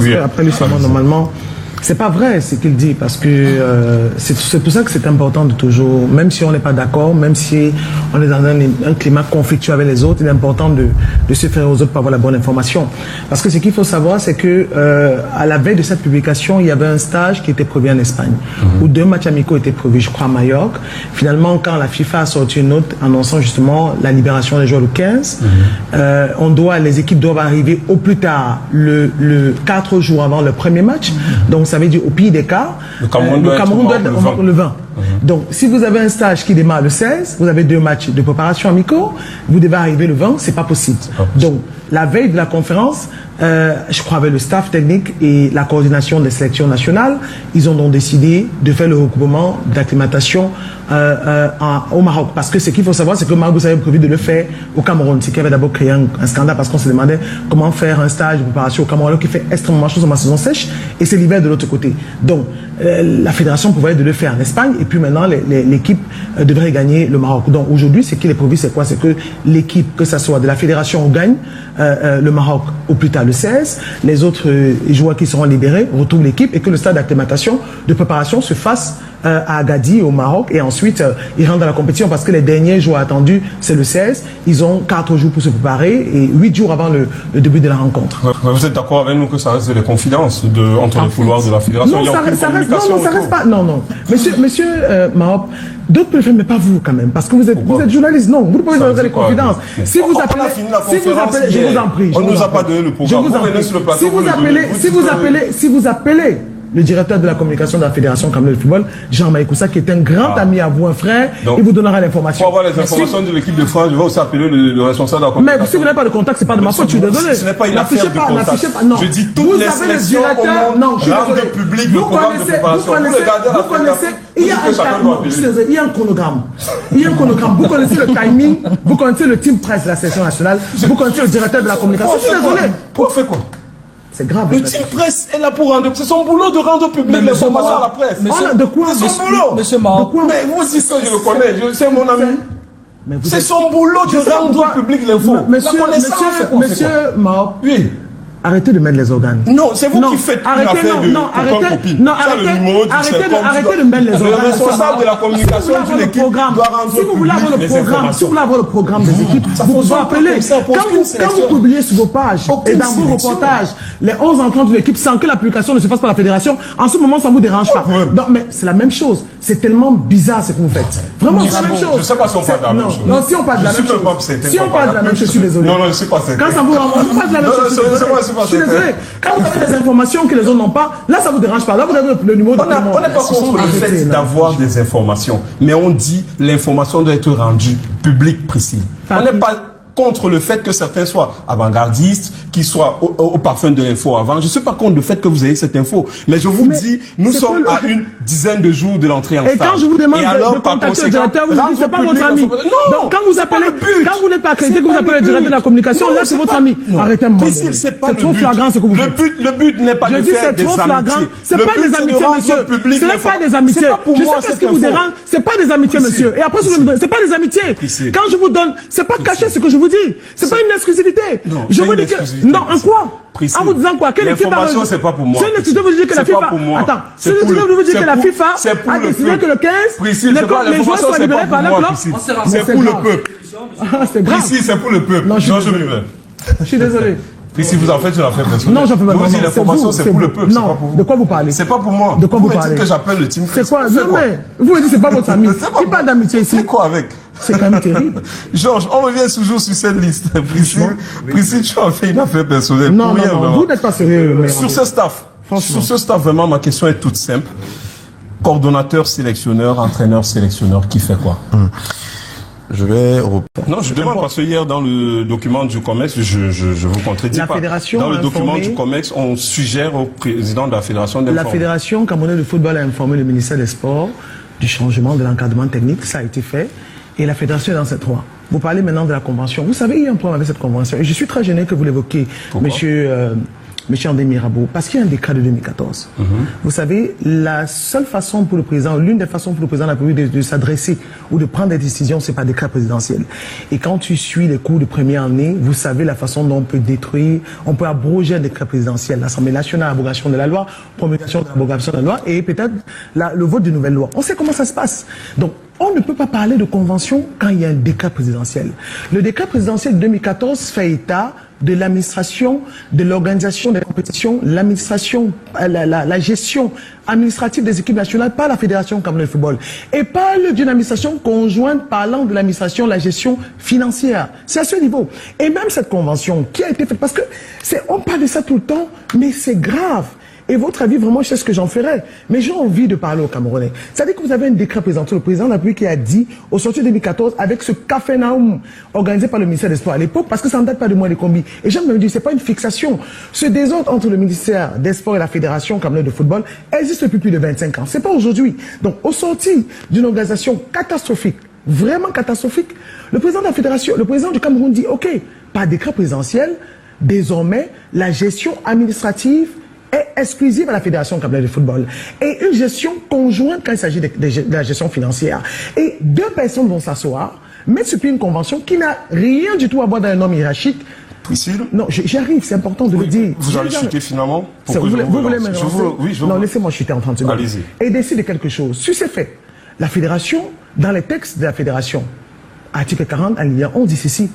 Oui. Après lui, normalement, c'est pas vrai ce qu'il dit, parce que c'est pour ça que c'est important de toujours, même si on n'est pas d'accord, même si on est dans un climat conflictuel avec les autres, il est important de se faire aux autres pour avoir la bonne information. Parce que ce qu'il faut savoir, c'est que à la veille de cette publication, il y avait un stage qui était prévu en Espagne, où 2 matchs amicaux étaient prévus, je crois, à Majorque. Finalement, quand la FIFA a sorti une note annonçant justement la libération des joueurs le 15, les équipes doivent arriver au plus tard le 4 jours avant le premier match. Donc ça veut dire au pire des cas, le Cameroun doit être le 20. Donc si vous avez un stage qui démarre le 16, vous avez 2 matchs de préparation amicaux, vous devez arriver le 20, c'est pas possible. Donc la veille de la conférence, je crois avec le staff technique et la coordination des sélections nationales, ils ont donc décidé de faire le regroupement d'acclimatation au Maroc. Parce que ce qu'il faut savoir, c'est que Maroc avait prévu de le faire au Cameroun. Ce qui avait d'abord créé un scandale, parce qu'on se demandait comment faire un stage de préparation au Cameroun qui fait extrêmement chaud dans la saison sèche et c'est l'hiver de l'autre côté. Donc la fédération pouvait de le faire en Espagne, et puis maintenant l'équipe devrait gagner le Maroc. Donc aujourd'hui, ce qu'il est prévu, c'est quoi? C'est que l'équipe, que ce soit de la fédération, gagne le Maroc au plus tard le 16, les autres joueurs qui seront libérés retrouvent l'équipe, et que le stade d'acclimatation de préparation se fasse à Agadir au Maroc, et ensuite ils rentrent dans la compétition, parce que les derniers jours attendus c'est le 16, ils ont 4 jours pour se préparer et 8 jours avant le début de la rencontre. Vous êtes d'accord avec nous que ça reste des confidences entre les couloirs de la fédération? Non, ça reste pas. Non. Monsieur Mahop, d'autres peuvent faire, mais pas vous quand même, parce que vous êtes journaliste. Non, vous ne pouvez pas donner les confidences. Si vous appelez, je vous en prie. On ne nous a pas donné le programme. Si vous appelez le directeur de la communication de la Fédération camerounaise de football, Jean Maïkoussa, qui est un grand ami à vous, un frère, il vous donnera l'information. Pour avoir les informations de l'équipe de France, je vais aussi appeler le responsable de la communication. Mais si vous n'avez pas de contact, c'est pas de ma faute, je suis désolé. Ce n'est pas une affaire de contact. Je dis toutes les sélections au monde rendent public le programme de préparation. Vous connaissez, il y a un chronogramme. Vous connaissez le timing, vous connaissez le team presse de la sélection nationale, vous connaissez le directeur de la communication. Je suis désolé. Pour faire quoi? C'est grave. Le team presse est là pour rendre. C'est son boulot de rendre public l'information à la presse. De quoi? C'est son boulot. Monsieur Mahop. Mais vous aussi, ça, je le connais. C'est mon ami. C'est son boulot de rendre public l'info. Monsieur Mahop. Oui. Arrêtez de mettre les organes. Non, c'est vous qui faites une affaire de copine. Arrêtez de mettre les organes. Le responsable de la communication d'une équipe doit rendre si vous voulez avoir le programme des équipes, vous pouvez appeler. Quand vous publiez sur vos pages et dans vos reportages les 11 entrants de l'équipe sans que la publication ne se fasse par la fédération, en ce moment, ça ne vous dérange pas. Non, mais c'est la même chose. C'est tellement bizarre ce que vous faites. Vraiment, c'est la même chose. Je ne sais pas si on parle de la même chose. Non, si on parle de la même chose. Si on parle de la même chose, je suis désolé. Non, je ne sais pas. Quand ça vous on parle de la même chose. Je suis désolé. Quand vous avez des informations que les autres n'ont pas, là ça vous dérange pas. Là vous avez le numéro de On n'est pas contre le fait d'avoir des informations, mais on dit l'information doit être rendue publique, précise. On n'est pas contre le fait que certains soient avant-gardistes, qu'ils soient au parfum de l'info avant. Je ne suis pas contre le fait que vous ayez cette info. Mais je vous dis, nous sommes à une dizaine de jours de l'entrée en stage. Et quand je vous demande de contacter le directeur, vous dites c'est pas votre ami. Donc quand vous appelez, quand vous n'êtes pas accrédité, que vous appelez le directeur de la communication, là c'est votre ami. Arrêtez un moment. C'est trop flagrant ce que vous faites. Le but n'est pas de faire des amitiés. C'est pas des amitiés, monsieur. Ce n'est pas des amitiés. Je sais ce qui vous dérange. C'est pas des amitiés, monsieur. Et après, c'est pas des amitiés. Quand je vous donne, c'est pas caché ce que je vous dis. C'est pas une exclusivité. Je vous dis que non, en quoi? En vous disant quoi? Quelle équipe a l'information, c'est pas pour moi. C'est une exclusivité, vous dites que la FIFA. Attends, c'est une exclusivité, vous dites que la FIFA a décidé que le 15, les joueurs soient libérés par la club. C'est pour le peuple. C'est grave. Ici, c'est pour le peuple. Je suis désolé. Si vous en faites une affaire personnelle. Non, j'en fais pas. Vous dites l'information, c'est pour le peuple. Non, de quoi vous parlez? C'est pas pour moi. De quoi vous parlez? Vous dites que j'appelle le team. C'est quoi? Non, mais vous dites c'est pas votre ami. Qui parle d'amitié ici? C'est quoi avec? C'est quand même terrible. Georges, on revient toujours sur cette liste. Priscille, tu as fait une affaire personnelle. Non, vous n'êtes pas sérieux. Sur ce staff, vraiment, ma question est toute simple. Coordonnateur, sélectionneur, entraîneur, sélectionneur, qui fait quoi? Je vais... Non, je demande parce que hier, dans le document du COMEX, je vous contredis pas. Dans le document du COMEX, on suggère au président de la fédération d'informer. La fédération camerounaise de football a informé le ministère des Sports du changement de l'encadrement technique. Ça a été fait. Et la fédération est dans cette loi. Vous parlez maintenant de la convention. Vous savez, il y a un problème avec cette convention. Et je suis très gêné que vous l'évoquiez, monsieur M. André Mirabeau, parce qu'il y a un décret de 2014. Vous savez, la seule façon pour le président, l'une des façons pour le président de la République de s'adresser ou de prendre des décisions, c'est par décret présidentiel. Et quand tu suis les cours de première année, vous savez la façon dont on peut détruire, on peut abroger un décret présidentiel. L'Assemblée nationale, abrogation de la loi, promulgation de l'abrogation de la loi et peut-être le vote de nouvelles lois. On sait comment ça se passe. Donc, on ne peut pas parler de convention quand il y a un décret présidentiel. Le décret présidentiel de 2014 fait état de l'administration, de l'organisation des compétitions, l'administration, la gestion administrative des équipes nationales par la Fédération camerounaise de football. Et parle d'une administration conjointe parlant de l'administration, la gestion financière. C'est à ce niveau. Et même cette convention qui a été faite, parce que on parle de ça tout le temps, mais c'est grave. Et votre avis, vraiment, je sais ce que j'en ferais. Mais j'ai envie de parler aux Camerounais. C'est-à-dire que vous avez un décret présenté, le président de la République qui a dit, au sortir de 2014, avec ce Cafénaum organisé par le ministère des Sports à l'époque, parce que ça ne date pas de moi les combis. Et j'aime me dire, c'est pas une fixation. Ce désordre entre le ministère des Sports et la Fédération camerounaise de football existe depuis plus de 25 ans. C'est pas aujourd'hui. Donc, au sortir d'une organisation catastrophique, vraiment catastrophique, le président de la Fédération, le président du Cameroun dit, OK, par décret présidentiel, désormais, la gestion administrative est exclusive à la Fédération camerounaise de football et une gestion conjointe quand il s'agit de la gestion financière. Et deux personnes vont s'asseoir, mettre sur pied une convention qui n'a rien du tout à voir dans un norme hiérarchique. Priscille? Non, j'y arrive, c'est important de le dire. Vous allez chuter finalement? Vous voulez me relancer? Oui, je Non, laissez-moi chuter en 30 secondes. Allez-y. Et décider quelque chose. Sur ces faits, la Fédération, dans les textes de la Fédération, article 40, alinéa 11, dit ceci.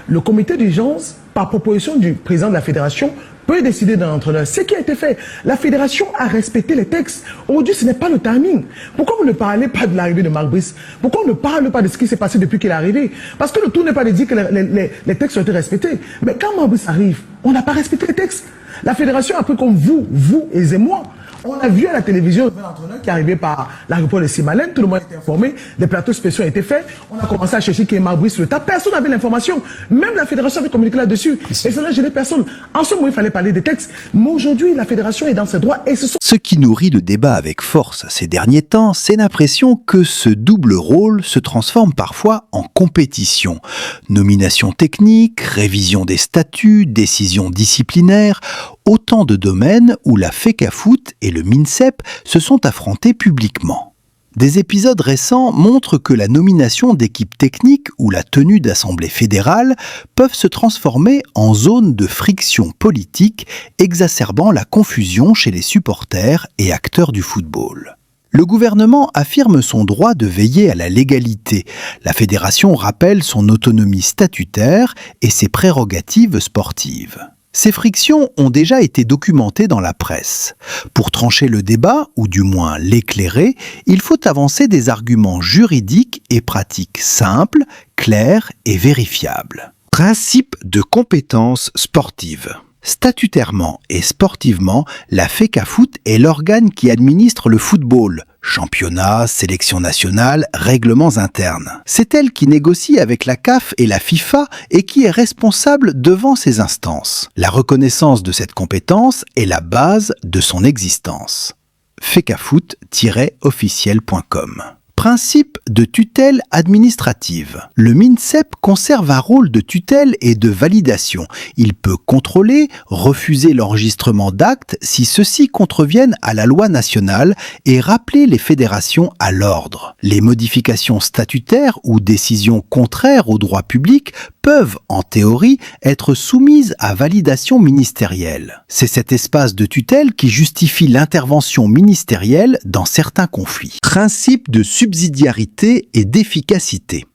Le comité d'urgence, par proposition du président de la Fédération, peut décider d'un entraîneur. Ce qui a été fait, la Fédération a respecté les textes. Aujourd'hui, ce n'est pas le timing. Pourquoi vous ne parlez pas de l'arrivée de Marc Brice? Pourquoi on ne parle pas de ce qui s'est passé depuis qu'il est arrivé? Parce que le tout n'est pas de dire que les textes ont été respectés. Mais quand Marc Brice arrive, on n'a pas respecté les textes. La Fédération a pris comme vous et moi. On a vu à la télévision un entraîneur qui est arrivé par l'aéroport de Simalène, tout le monde était informé, des plateaux spéciaux ont été faits, on a commencé à chercher qui est Marc Brice le tas, personne n'avait l'information, même la Fédération avait communiqué là-dessus, et ça n'a gêné personne. En ce moment, il fallait parler des textes, mais aujourd'hui, la Fédération est dans ses droits et Ce qui nourrit le débat avec force ces derniers temps, c'est l'impression que ce double rôle se transforme parfois en compétition. Nomination technique, révision des statuts, décisions disciplinaires, autant de domaines où la FECAFOOT et le MINSEP se sont affrontés publiquement. Des épisodes récents montrent que la nomination d'équipes techniques ou la tenue d'assemblées fédérales peuvent se transformer en zone de friction politique, exacerbant la confusion chez les supporters et acteurs du football. Le gouvernement affirme son droit de veiller à la légalité. La fédération rappelle son autonomie statutaire et ses prérogatives sportives. Ces frictions ont déjà été documentées dans la presse. Pour trancher le débat, ou du moins l'éclairer, il faut avancer des arguments juridiques et pratiques simples, clairs et vérifiables. Principe de compétence sportive. Statutairement et sportivement, la FECAFOOT est l'organe qui administre le football. Championnat, sélection nationale, règlements internes. C'est elle qui négocie avec la CAF et la FIFA et qui est responsable devant ces instances. La reconnaissance de cette compétence est la base de son existence. fecafoot-officiel.com. Principe de tutelle administrative. Le MINSEP conserve un rôle de tutelle et de validation. Il peut contrôler, refuser l'enregistrement d'actes si ceux-ci contreviennent à la loi nationale et rappeler les fédérations à l'ordre. Les modifications statutaires ou décisions contraires au droit public peuvent, en théorie, être soumises à validation ministérielle. C'est cet espace de tutelle qui justifie l'intervention ministérielle dans certains conflits. Principe de subsidiarité et d'efficacité.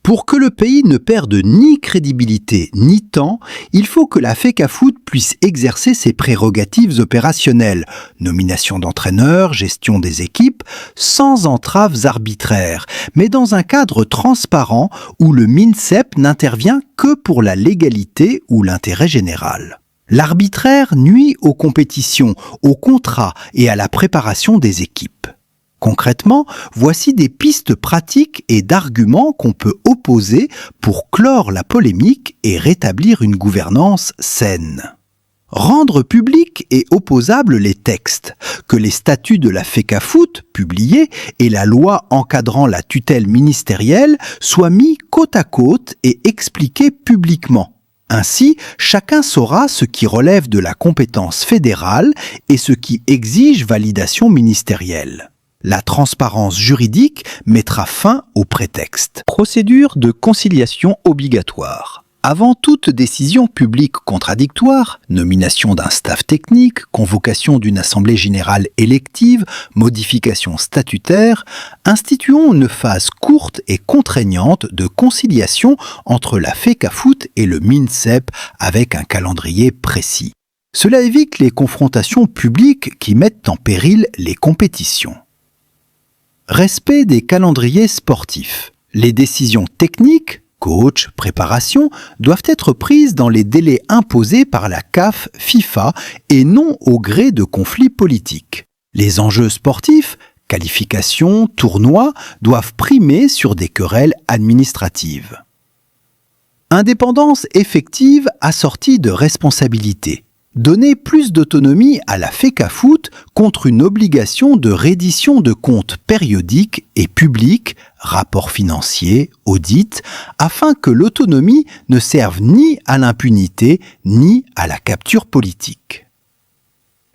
Pour que le pays ne perde ni crédibilité ni temps, il faut que la FECAFOOT puisse exercer ses prérogatives opérationnelles, nomination d'entraîneurs, gestion des équipes, sans entraves arbitraires, mais dans un cadre transparent où le MINSEP n'intervient que pour la légalité ou l'intérêt général. L'arbitraire nuit aux compétitions, aux contrats et à la préparation des équipes. Concrètement, voici des pistes pratiques et d'arguments qu'on peut opposer pour clore la polémique et rétablir une gouvernance saine. Rendre publics et opposables les textes, que les statuts de la FECAFOOT, publiés, et la loi encadrant la tutelle ministérielle soient mis côte à côte et expliqués publiquement. Ainsi, chacun saura ce qui relève de la compétence fédérale et ce qui exige validation ministérielle. La transparence juridique mettra fin au prétexte. Procédure de conciliation obligatoire. Avant toute décision publique contradictoire, nomination d'un staff technique, convocation d'une assemblée générale élective, modification statutaire, instituons une phase courte et contraignante de conciliation entre la FECAFOOT et le MINSEP avec un calendrier précis. Cela évite les confrontations publiques qui mettent en péril les compétitions. Respect des calendriers sportifs. Les décisions techniques, coach, préparation, doivent être prises dans les délais imposés par la CAF, FIFA et non au gré de conflits politiques. Les enjeux sportifs, qualifications, tournois, doivent primer sur des querelles administratives. Indépendance effective assortie de responsabilité. Donner plus d'autonomie à la FECAFOOT contre une obligation de reddition de comptes périodiques et publics, rapports financiers, audits, afin que l'autonomie ne serve ni à l'impunité ni à la capture politique.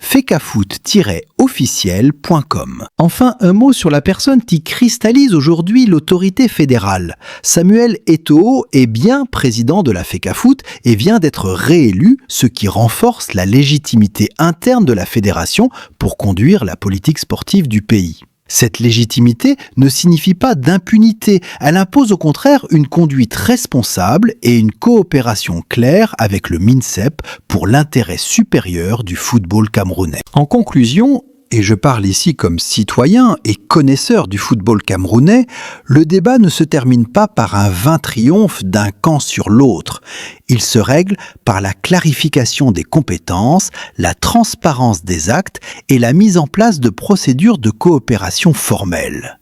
fecafoot-officiel.com. Enfin, un mot sur la personne qui cristallise aujourd'hui l'autorité fédérale. Samuel Eto'o est bien président de la FECAFOOT et vient d'être réélu, ce qui renforce la légitimité interne de la fédération pour conduire la politique sportive du pays. Cette légitimité ne signifie pas d'impunité, elle impose au contraire une conduite responsable et une coopération claire avec le MINSEP pour l'intérêt supérieur du football camerounais. En conclusion, et je parle ici comme citoyen et connaisseur du football camerounais, le débat ne se termine pas par un vain triomphe d'un camp sur l'autre. Il se règle par la clarification des compétences, la transparence des actes et la mise en place de procédures de coopération formelles.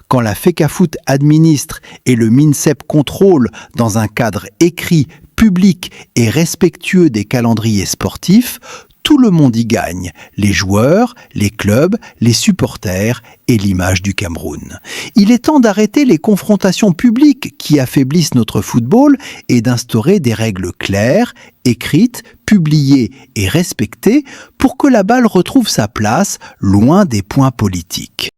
Quand la FECAFOOT administre et le MINSEP contrôle dans un cadre écrit, public et respectueux des calendriers sportifs, tout le monde y gagne, les joueurs, les clubs, les supporters et l'image du Cameroun. Il est temps d'arrêter les confrontations publiques qui affaiblissent notre football et d'instaurer des règles claires, écrites, publiées et respectées pour que la balle retrouve sa place loin des points politiques.